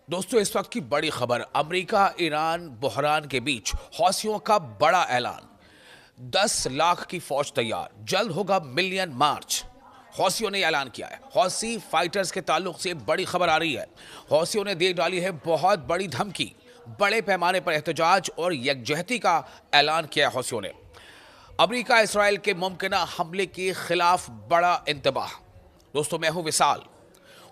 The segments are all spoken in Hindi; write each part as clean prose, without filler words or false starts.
दोस्तों, इस वक्त की बड़ी खबर, अमेरिका ईरान बहरान के बीच हौसियों का बड़ा ऐलान। 10 लाख की फौज तैयार, जल्द होगा मिलियन मार्च। हौसियों ने ऐलान किया है। हौसी फाइटर्स के ताल्लुक से बड़ी खबर आ रही है। हौसियों ने दे डाली है बहुत बड़ी धमकी। बड़े पैमाने पर एहतजाज और यकजहती का ऐलान किया है हौसियों ने। अमेरिका इसराइल के मुमकिन हमले के खिलाफ बड़ा इंतबाह। दोस्तों, मैं हूं विशाल।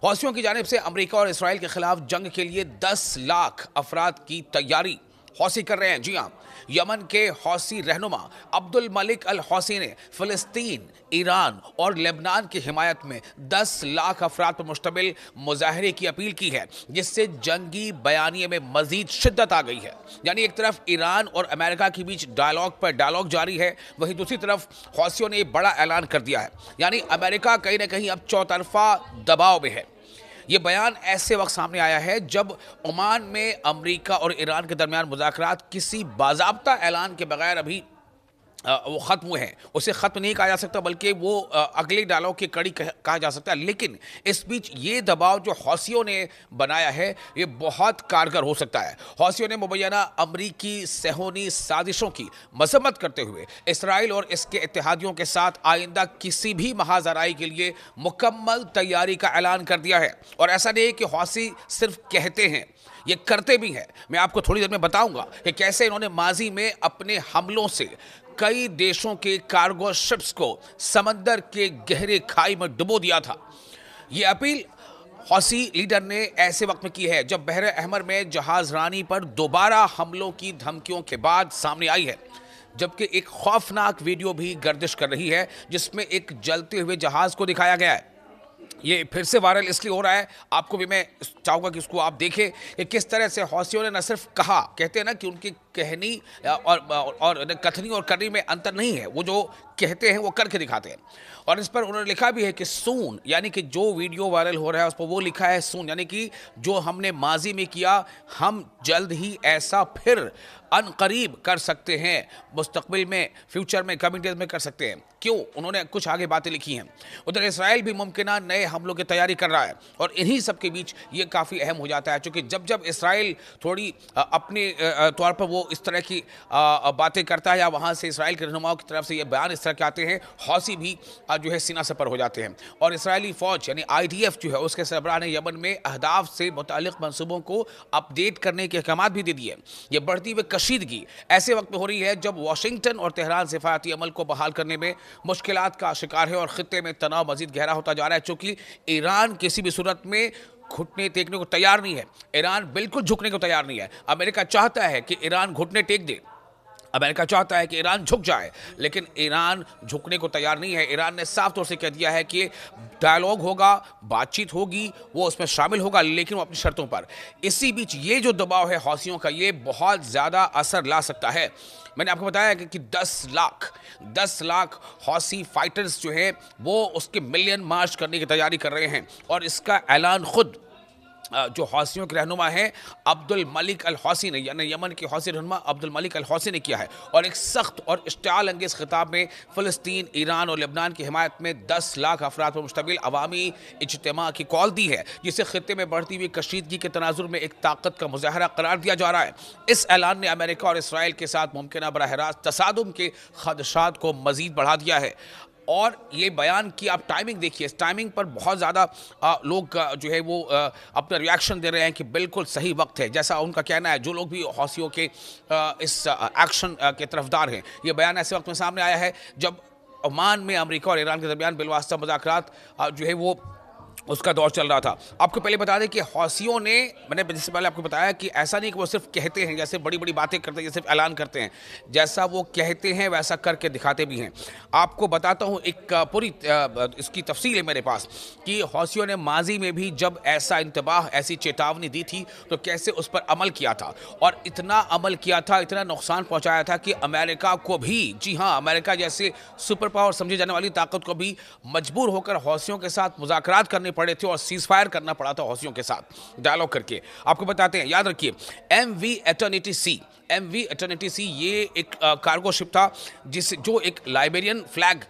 हौसियों की जानिब से अमेरिका और इसराइल के खिलाफ जंग के लिए 10 लाख अफराद की तैयारी हौसी कर रहे हैं। जी हां, यमन के हौसी रहनुमा अब्दुल मलिक अल हौसी ने फिलिस्तीन, ईरान और लेबनान की हिमायत में 10 लाख अफराद पर मुश्तमिल मुजाहरे की अपील की है, जिससे जंगी बयानिए में मजीद शिद्दत आ गई है। यानी एक तरफ ईरान और अमेरिका के बीच डायलॉग पर डायलॉग जारी है, वहीं दूसरी तरफ हौसियों ने बड़ा ऐलान कर दिया है। यानी अमेरिका कहीं ना कहीं अब चौतरफा दबाव में है। ये बयान ऐसे वक्त सामने आया है जब ओमान में अमेरिका और ईरान के दरमियान मुज़ाकरात किसी बाज़ाब्ता ऐलान के बगैर अभी वो ख़त्म हुए हैं। उसे ख़त्म नहीं कहा जा सकता, बल्कि वो अगले डायलॉग की कड़ी कहा जा सकता है। लेकिन इस बीच ये दबाव जो हौसियों ने बनाया है, ये बहुत कारगर हो सकता है। हौसियों ने मुबैना अमरीकी सेहोनी साजिशों की मजम्मत करते हुए इसराइल और इसके इत्तेहादियों के साथ आइंदा किसी भी महाजराई के लिए मुकम्मल तैयारी का ऐलान कर दिया है। और ऐसा नहीं है कि हौसी सिर्फ कहते हैं, ये करते भी हैं। मैं आपको थोड़ी देर में बताऊंगा कि कैसे इन्होंने माजी में अपने हमलों से कई देशों के कार्गो शिप्स को समंदर के गहरे खाई में डुबो दिया था। ये अपील हौसी लीडर ने ऐसे वक्त में की है जब बहर अहमर में जहाज रानी पर दोबारा हमलों की धमकियों के बाद सामने आई है। जबकि एक खौफनाक वीडियो भी गर्दिश कर रही है, जिसमें एक जलते हुए जहाज को दिखाया गया है। ये फिर से वायरल इसलिए हो रहा है, आपको भी मैं चाहूंगा कि इसको आप देखें कि किस तरह से हौसियों ने न सिर्फ कहा, कहते हैं ना कि उनकी कहनी और कथनी और करनी में अंतर नहीं है। वो जो कहते हैं वो करके दिखाते हैं। और इस पर उन्होंने लिखा भी है कि सून, यानी कि जो वीडियो वायरल हो रहा है उस पर वो लिखा है सून, यानी कि जो हमने माजी में किया, हम जल्द ही ऐसा फिर अनकरीब कर सकते हैं, मुस्तकबिल में, फ्यूचर में, कमिंग डेज में कर सकते हैं। क्यों? उन्होंने कुछ आगे बातें लिखी हैं। उधर इसराइल भी मुमकिन नए हमलों की तैयारी कर रहा है, और इन्हीं सब के बीच ये काफ़ी अहम हो जाता है, क्योंकि जब जब इसराइल थोड़ी अपने तौर पर वो इस तरह की बातें करता है, या वहाँ से इसराइल के रहनुमाओं की तरफ से ये बयान इस तरह के आते हैं, हौसी भी जो है सीना सपर हो जाते हैं। और इसराइली फ़ौज यानी IDF जो है, उसके सरबराह ने यमन में अहदाफ से मुतालिक मनसूबों को अपडेट करने के अहकाम भी दे दिए। ये बढ़ती हुई कशीदगी ऐसे वक्त में हो रही है जब वाशिंगटन और तेहरान सिफारती अमल को बहाल करने में मुश्किलात का शिकार है, और खित्ते में तनाव मजीद गहरा होता जा रहा है, चूंकि ईरान किसी भी सूरत में घुटने टेकने को तैयार नहीं है। ईरान बिल्कुल झुकने को तैयार नहीं है। अमेरिका चाहता है कि ईरान घुटने टेक दे, अमेरिका चाहता है कि ईरान झुक जाए, लेकिन ईरान झुकने को तैयार नहीं है। ईरान ने साफ तौर से कह दिया है कि डायलॉग होगा, बातचीत होगी, वो उसमें शामिल होगा, लेकिन वो अपनी शर्तों पर। इसी बीच ये जो दबाव है हौसियों का, ये बहुत ज़्यादा असर ला सकता है। मैंने आपको बताया कि 10 लाख हौसी फाइटर्स जो हैं वो उसके मिलियन मार्च करने की तैयारी कर रहे हैं, और इसका ऐलान खुद जो हौसियों के रहनुमा हैं अब्दुल मलिक अल हौसी ने, यानी यमन के हौसी रहनुमा अब्दुल मलिक अल हौसी ने किया है। और एक सख्त और इश्तिआल अंगेज़ खिताब में फ़लस्तीन, ईरान और लेबनान की हिमायत में 10 लाख अफराद पर मुश्तमिल अवामी इज्तिमा की कॉल दी है, जिसे खित्ते में बढ़ती हुई कशीदगी के तनाजुर में एक ताकत का मुजाहरा करार दिया जा रहा है। इस ऐलान ने अमेरिका और इसराइल के साथ मुमकिन बराह रास्त तसादुम के खदशात को मज़ीद बढ़ा दिया है। और ये बयान की आप टाइमिंग देखिए, इस टाइमिंग पर बहुत ज़्यादा लोग जो है वो अपना रिएक्शन दे रहे हैं कि बिल्कुल सही वक्त है, जैसा उनका कहना है। जो लोग भी हौसियों के इस एक्शन के तरफदार हैं, ये बयान ऐसे वक्त में सामने आया है जब ओमान में अमेरिका और ईरान के दरमियान बिलवास्ता मुज़ाकरात जो है वो उसका दौर चल रहा था। आपको पहले बता दें कि हौसियों ने, मैंने जिससे पहले आपको बताया कि ऐसा नहीं कि वो सिर्फ कहते हैं, जैसे बड़ी बड़ी बातें करते हैं, जैसे ऐलान करते हैं, जैसा वो कहते हैं वैसा करके दिखाते भी हैं। आपको बताता हूँ, एक पूरी इसकी तफसील है मेरे पास कि हौसियों ने माजी में भी जब ऐसा इंतबाह, ऐसी चेतावनी दी थी, तो कैसे उस पर अमल किया था, और इतना अमल किया था, इतना नुकसान पहुँचाया था कि अमेरिका को भी, जी हाँ, अमेरिका जैसे सुपर पावर समझी जाने वाली ताकत को भी मजबूर होकर हौसियों के साथ मुज़ाकरात करने पड़े थे, और सीज फायर करना पड़ा था हौसियों के साथ डायलॉग करके। आपको बताते हैं, याद रखिए, MV एटर्निटी सी ये एक कार्गो शिप था जो एक लाइबेरियन फ्लैग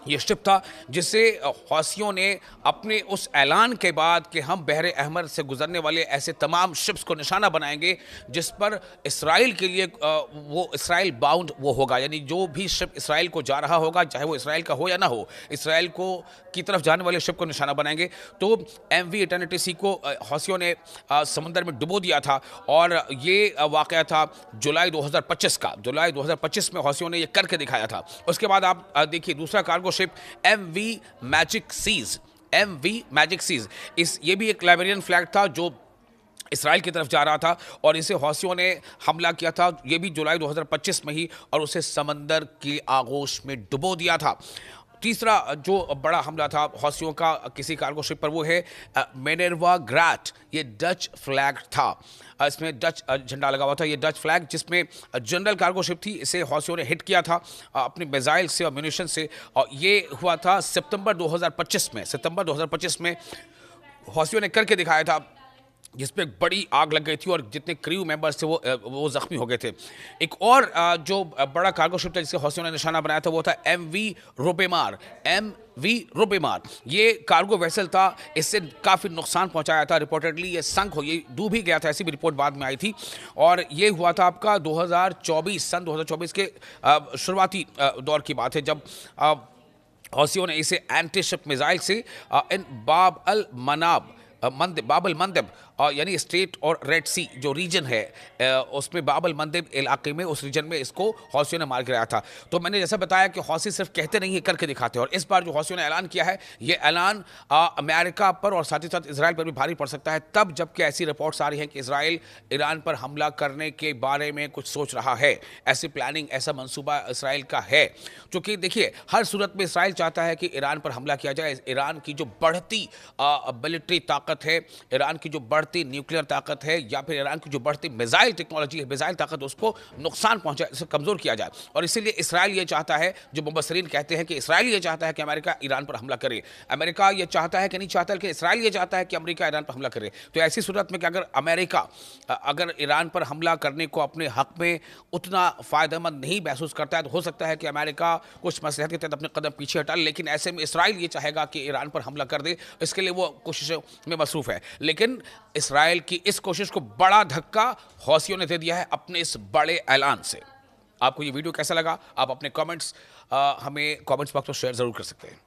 ये शिप था जिसे हौसियों ने अपने उस ऐलान के बाद कि हम बहर अहमर से गुजरने वाले ऐसे तमाम शिप्स को निशाना बनाएंगे जिस पर इसराइल के लिए वो इसराइल बाउंड वो होगा, यानी जो भी शिप इसराइल को जा रहा होगा, चाहे वो इसराइल का हो या ना हो, इसराइल को की तरफ जाने वाले शिप को निशाना बनाएंगे। तो MV इटर्निटी सी को हौसियों ने समुंदर में डुबो दिया था और ये वाक़या था जुलाई 2025 का। जुलाई 2025 में हौसियों ने ये करके दिखाया था। उसके बाद आप देखिए दूसरा cargo ship MV Magic Seas, MV Magic Seas, ये भी एक लाइबेरियन फ्लैग था जो इसराइल की तरफ जा रहा था और इसे हौसियों ने हमला किया था, ये भी जुलाई 2025 में ही, और उसे समंदर की आगोश में डुबो दिया था। तीसरा जो बड़ा हमला था हौसियों का किसी कार्गो शिप पर वो है मिनर्वा ग्रैट। ये डच फ्लैग था, इसमें डच झंडा लगा हुआ था। ये डच फ्लैग जिसमें जनरल कार्गो शिप थी, इसे हौसियों ने हिट किया था अपने मिसाइल से और म्यूनिशन से, और ये हुआ था सितंबर 2025 में। सितंबर 2025 में हौसियों ने करके दिखाया था जिसपे बड़ी आग लग गई थी और जितने क्रू मेंबर्स थे वो जख्मी हो गए थे। एक और जो बड़ा कार्गो शिप था जिसे हौसियों ने निशाना बनाया था वो था MV रुबेमार। MV रुबेमार ये कार्गो वेसल था, इससे काफ़ी नुकसान पहुंचाया था। रिपोर्टेडली ये संक हो, ये डूब ही गया था, ऐसी भी रिपोर्ट बाद में आई थी। और ये हुआ था आपका 2024, सन 2024 के शुरुआती दौर की बात है, जब हौसियों ने इसे एंटी शिप मिसाइल से इन बाब अल मनाब बाबल मंदब यानी स्ट्रेट और रेड सी जो रीजन है उसमें बाबल मंदब इलाके में, उस रीजन में इसको हौसियों ने मार गिराया था। तो मैंने जैसा बताया कि हौसी सिर्फ कहते नहीं है, करके दिखाते हैं। और इस बार जो हौसियों ने ऐलान किया है, ये ऐलान अमेरिका पर और साथ ही साथ इसराइल पर भी भारी पड़ सकता है, तब जबकि ऐसी रिपोर्ट्स आ रही हैं कि इसराइल ईरान पर हमला करने के बारे में कुछ सोच रहा है। ऐसी प्लानिंग, ऐसा मंसूबा इसराइल का है, क्योंकि देखिए हर सूरत में इसराइल चाहता है कि ईरान पर हमला किया जाए। ईरान की जो बढ़ती मिलिट्री ताकत है, ईरान की जो बढ़ती न्यूक्लियर ताकत है, या फिर ईरान की जो बढ़ती मिसाइल टेक्नोलॉजी है, मिसाइल ताकत, उसको नुकसान पहुंचाए, इसे कमजोर किया जाए। और इसीलिए इसराइल ये चाहता है, जो मुबस्सरीन कहते हैं कि इसराइल ये चाहता है कि अमेरिका ईरान पर हमला करे। अमेरिका ये चाहता है कि नहीं चाहता, कि इसराइल ये चाहता है कि अमेरिका ईरान पर हमला करे। तो ऐसी सूरत में कि अगर अमेरिका अगर ईरान पर हमला करने को अपने हक में उतना फायदेमंद नहीं महसूस करता है, तो हो सकता है कि अमेरिका कुछ मसलहत के तहत अपने कदम पीछे हटा ले। लेकिन ऐसे में इसराइल ये चाहेगा कि ईरान पर हमला कर दे, इसके लिए वो कोशिशों में मसरूफ है। लेकिन इसराइल की इस कोशिश को बड़ा धक्का हौसियों ने दे दिया है अपने इस बड़े ऐलान से। आपको ये वीडियो कैसा लगा, आप अपने कमेंट्स हमें कमेंट्स बॉक्स में शेयर जरूर कर सकते हैं।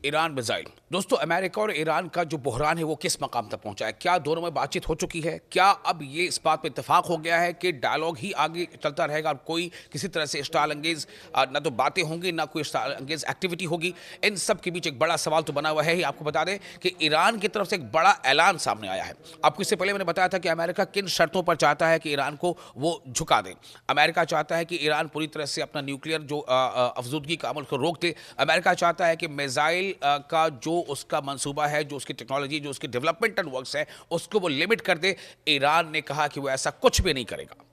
ईरान मिसाइल, दोस्तों अमेरिका और ईरान का जो बहरान है वो किस मकाम तक पहुंचा है? क्या दोनों में बातचीत हो चुकी है? क्या अब ये इस बात पर इत्तेफाक हो गया है कि डायलॉग ही आगे चलता रहेगा और कोई किसी तरह से स्टाइल अंगेज ना तो बातें होंगी ना कोई स्टाइल अंगेज एक्टिविटी होगी? इन सब के बीच एक बड़ा सवाल तो बना हुआ है ही। आपको बता दें कि ईरान की तरफ से एक बड़ा ऐलान सामने आया है। आपको इससे पहले मैंने बताया था कि अमेरिका किन शर्तों पर चाहता है कि ईरान को वो झुका दे। अमेरिका चाहता है कि ईरान पूरी तरह से अपना न्यूक्लियर जो अफजूदगी का अमल को रोक दे। अमेरिका चाहता है कि मिसाइल का जो उसका मंसूबा है, जो उसकी टेक्नोलॉजी, जो उसकी डेवलपमेंटल वर्क्स है, उसको वो लिमिट कर दे। ईरान ने कहा कि वो ऐसा कुछ भी नहीं करेगा।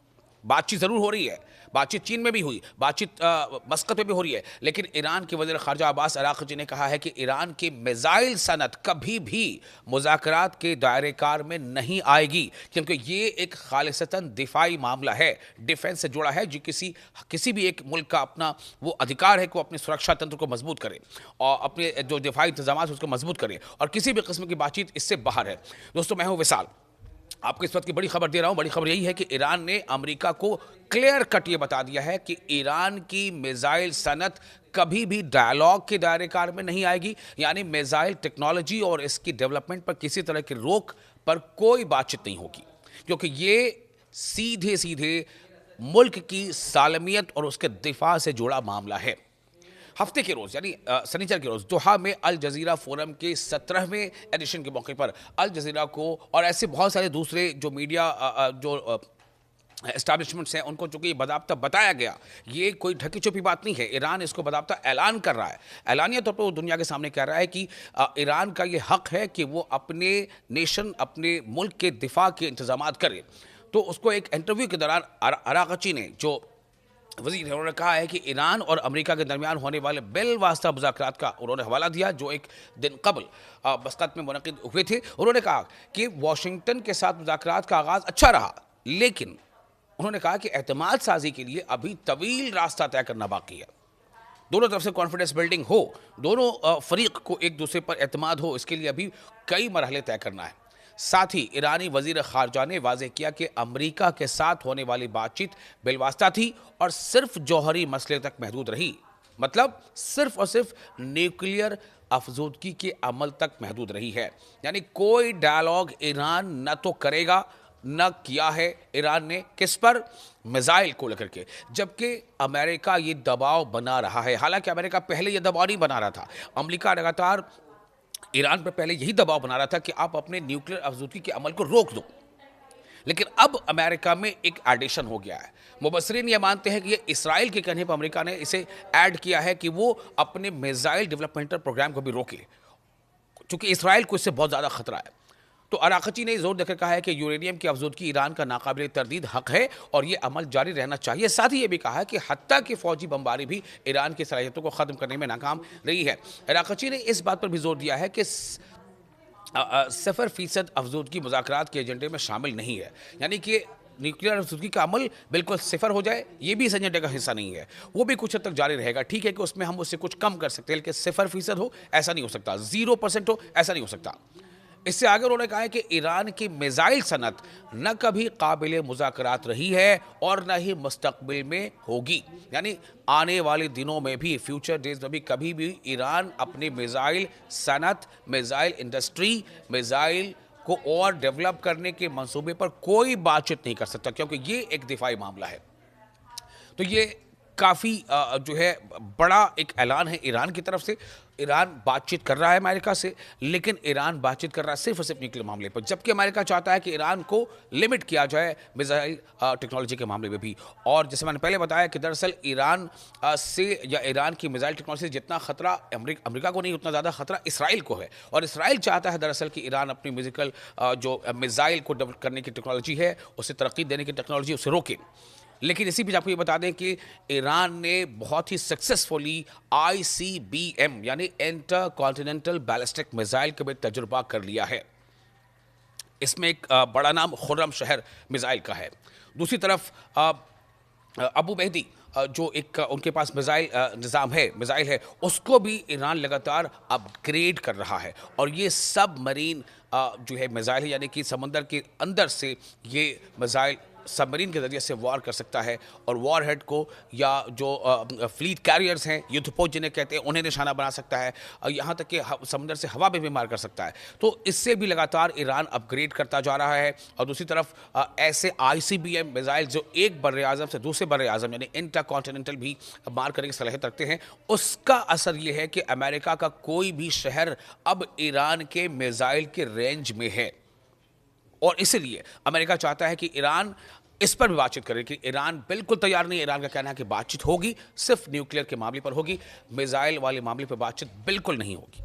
बातचीत जरूर हो रही है, बातचीत चीन में भी हुई, बातचीत मस्कत में भी हो रही है, लेकिन ईरान के वज़ीर ख़ारजा अब्बास अराक़ची ने कहा है कि ईरान की मिसाइल सनत कभी भी मुज़ाकरात के दायरेकार में नहीं आएगी, क्योंकि ये एक खालिसतन दिफाई मामला है, डिफेंस से जुड़ा है, जो किसी भी एक मुल्क का अपना वो अधिकार है कि वो अपने सुरक्षा तंत्र को मजबूत करे और अपने जो दिफाई इंतजाम उसको मजबूत करे, और किसी भी किस्म की बातचीत इससे बाहर है। दोस्तों मैं हूँ विशाल, आपको इस वक्त की बड़ी खबर दे रहा हूं। बड़ी खबर यही है कि ईरान ने अमेरिका को क्लियर कट ये बता दिया है कि ईरान की मिसाइल सनत कभी भी डायलॉग के दायरेकार में नहीं आएगी, यानी मिसाइल टेक्नोलॉजी और इसकी डेवलपमेंट पर किसी तरह की रोक पर कोई बातचीत नहीं होगी, क्योंकि ये सीधे सीधे मुल्क की सालमियत और उसके दिफा से जुड़ा मामला है। हफ्ते के रोज़ यानी शनिचर के रोज़ दोहा में अल जज़ीरा फोरम के 17वें एडिशन के मौके पर अल जज़ीरा को और ऐसे बहुत सारे दूसरे जो मीडिया जो एस्टैब्लिशमेंट्स हैं उनको चूंकि बाज़ाब्ता बताया गया, ये कोई ढकी छुपी बात नहीं है। ईरान इसको बाज़ाब्ता ऐलान कर रहा है, ऐलानिया तौर पर वो दुनिया के सामने कह रहा है कि ईरान का ये हक़ है कि वो अपने नेशन, अपने मुल्क के दिफा के इंतजाम करे। तो उसको एक इंटरव्यू के दौरान अराग़ची ने, जो वज़ीर है, उन्होंने कहा है कि ईरान और अमेरिका के दरमियान होने वाले बिलवास्ता मुज़ाकरात का उन्होंने हवाला दिया जो एक दिन कबल मस्कत में मुनक़िद हुए थे। उन्होंने कहा कि वाशिंगटन के साथ मुज़ाकरात का आगाज़ अच्छा रहा, लेकिन उन्होंने कहा कि एतमाद साजी के लिए अभी तवील रास्ता तय करना बाकी है। दोनों तरफ से कॉन्फिडेंस बिल्डिंग हो, दोनों फरीक को एक दूसरे पर एतमाद हो, इसके लिए अभी कई मरहले तय करना है। साथ ही ईरानी वजीर खारजा ने वाजे किया कि अमेरिका के साथ होने वाली बातचीत बिलवास्ता थी और सिर्फ जौहरी मसले तक महदूद रही, मतलब सिर्फ और सिर्फ न्यूक्लियर अफजूदगी के अमल तक महदूद रही है। यानी कोई डायलॉग ईरान न तो करेगा, न किया है ईरान ने, किस पर? मिसाइल को लेकर के। जबकि अमेरिका ये दबाव बना रहा है, हालांकि अमेरिका पहले ये दबाव नहीं बना रहा था। अमेरिका लगातार ईरान पर पहले यही दबाव बना रहा था कि आप अपने न्यूक्लियर अफजूदगी के अमल को रोक दो, लेकिन अब अमेरिका में एक एडिशन हो गया है। मुबसरीन ये मानते हैं कि ये इसराइल के कहने पर अमेरिका ने इसे ऐड किया है कि वो अपने मिसाइल डेवलपमेंटल प्रोग्राम को भी रोके, क्योंकि इसराइल को इससे बहुत ज़्यादा खतरा है। तो अराक़ची ने जोर देकर कहा है कि यूरेनियम की अफजूदगी ईरान का नाकाबिल तरदीद हक है और ये अमल जारी रहना चाहिए। साथ ही ये भी कहा है कि हत्ता की फौजी बमबारी भी ईरान की सलाहियतों को ख़त्म करने में नाकाम रही है। अराक़ची ने इस बात पर भी जोर दिया है कि 0% अफजूदगी मुज़ाकरात के एजेंडे में शामिल नहीं है, यानी कि न्यूक्लियर अफजूदगी का अमल बिल्कुल सिफर हो जाए, ये भी इस एजेंडे का हिस्सा नहीं है। वो भी कुछ हद तक जारी रहेगा। ठीक है कि उसमें हम उससे कुछ कम कर सकते हैं, लेकिन 0% हो ऐसा नहीं हो सकता, 0% हो ऐसा नहीं हो सकता। इससे आगे उन्होंने कहा है कि ईरान की मिसाइल सनत न कभी काबिल मुज़ाकरात रही है और न ही मुस्तकबिल में होगी, यानी आने वाले दिनों में भी, फ्यूचर डेज में भी कभी भी ईरान अपनी मिसाइल सनत, मिसाइल इंडस्ट्री, मिसाइल को और डेवलप करने के मंसूबे पर कोई बातचीत नहीं कर सकता, क्योंकि ये एक दिफाई मामला है। तो ये काफ़ी जो है बड़ा एक ऐलान है ईरान की तरफ से। ईरान बातचीत कर रहा है अमेरिका से, लेकिन ईरान बातचीत कर रहा है सिर्फ और सिर्फ न्यूक्लियर मामले पर, जबकि अमेरिका चाहता है कि ईरान को लिमिट किया जाए मिसाइल टेक्नोलॉजी के मामले में भी। और जैसे मैंने पहले बताया कि दरअसल ईरान से या ईरान की मिसाइल टेक्नोलॉजी से जितना खतरा अमेरिका को नहीं, उतना ज़्यादा खतरा इसराइल को है। और इसराइल चाहता है दरअसल कि ईरान अपनी म्यूजिकल जो मिसाइल को डेवलप करने की टेक्नोलॉजी है, उसे तरक्की देने की टेक्नोलॉजी, उसे रोके। लेकिन इसी बीच आपको ये बता दें कि ईरान ने बहुत ही सक्सेसफुली ICBM यानी इंटर कॉन्टिनेंटल बैलिस्टिक मिसाइल का भी तजुर्बा कर लिया है। इसमें एक बड़ा नाम खुर्रम शहर मिसाइल का है। दूसरी तरफ अबू मेहदी जो एक उनके पास मिसाइल है, उसको भी ईरान लगातार अपग्रेड कर रहा है। और ये सब मरीन जो है मिसाइल है, यानी कि समंदर के अंदर से ये मिसाइल सबमरीन के जरिए से वार कर सकता है और वॉर हेड को या जो फ्लीट कैरियर्स हैं, युद्धपोत जिन्हें कहते हैं, उन्हें निशाना बना सकता है। यहाँ तक कि समुद्र से हवा में भी मार कर सकता है। तो इससे भी लगातार ईरान अपग्रेड करता जा रहा है। और दूसरी तरफ ऐसे ICBM मिसाइल जो एक बर्र आज़म से दूसरे बर्र आज़म यानी इंटर कॉन्टिनेंटल भी मार करने की सलाहियत रखते हैं, उसका असर ये है कि अमेरिका का कोई भी शहर अब ईरान के मिसाइल के रेंज में है। और इसलिए अमेरिका चाहता है कि ईरान इस पर भी बातचीत करे, कि ईरान बिल्कुल तैयार नहीं है। ईरान का कहना है कि बातचीत होगी, सिर्फ न्यूक्लियर के मामले पर होगी, मिसाइल वाले मामले पर बातचीत बिल्कुल नहीं होगी।